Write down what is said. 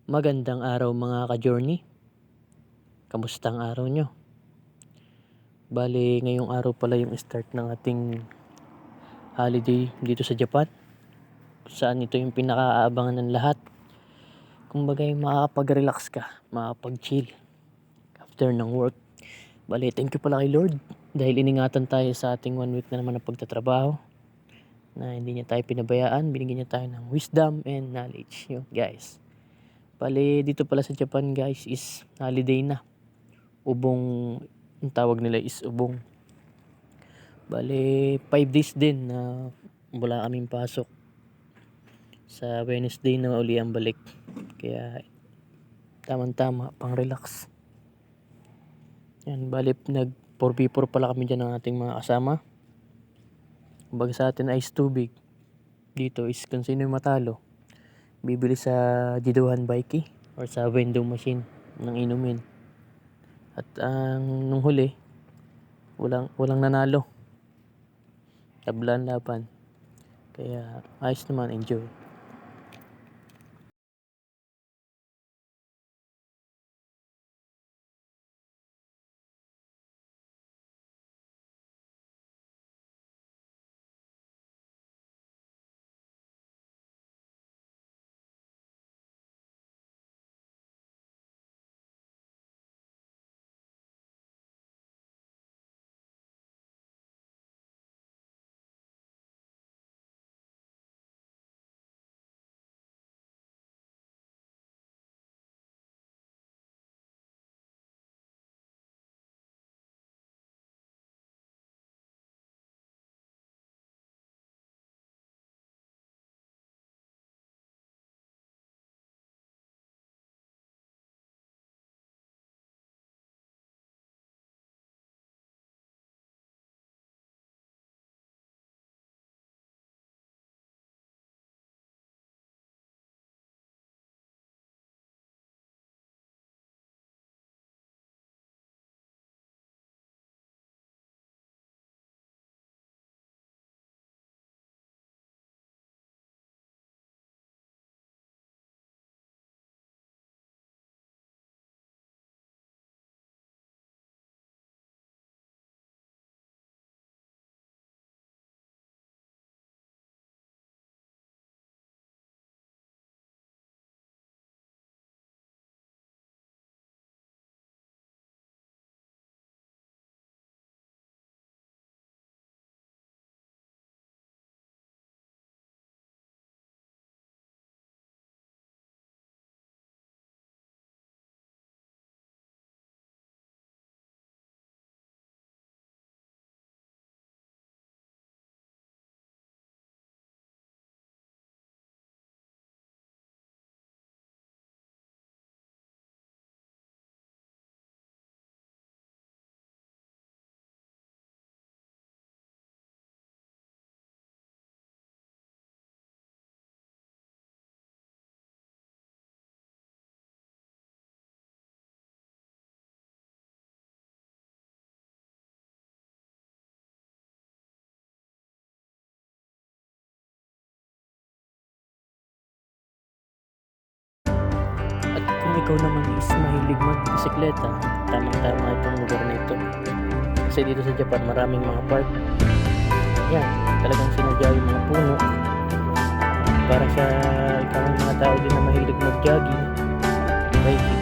Magandang araw mga ka-journey. Kamusta ang araw nyo? Bale, ngayong araw pala yung start ng ating holiday dito sa Japan. Saan ito yung pinaka-aabangan ng lahat. Kumbaga yung makakapag-relax ka, makakapag-chill after ng work. Bale, thank you pala kay Lord dahil iningatan tayo sa ating 1 week na naman ng pagtatrabaho. Na hindi niya tayo pinabayaan, binigyan niya tayo ng wisdom and knowledge. Yun, guys. Bale, dito pala sa Japan guys is holiday na. Ubong, ang tawag nila is ubong. Bale, 5 days din na wala kaming pasok. Sa Wednesday na uli ang balik. Kaya, tamang-tama, pang relax. Yan, bale, nag 4v4 pala kami dyan ng ating mga kasama. Kumbaga sa atin ice tubig. Dito is kung sino yung matalo. Bibili sa Jidohan Bike or sa vending machine ng inumin. At nung huli, walang nanalo. Tablan laban. Kaya ayos naman, enjoy. At kung ikaw naman is mahilig magbisikleta, tamang-tama itong lugar na ito. Kasi dito sa Japan, maraming mga park. Yan, talagang sinadya yung mga puno. Para sa ikaw mga tao din na mahilig mag-jogging, biking,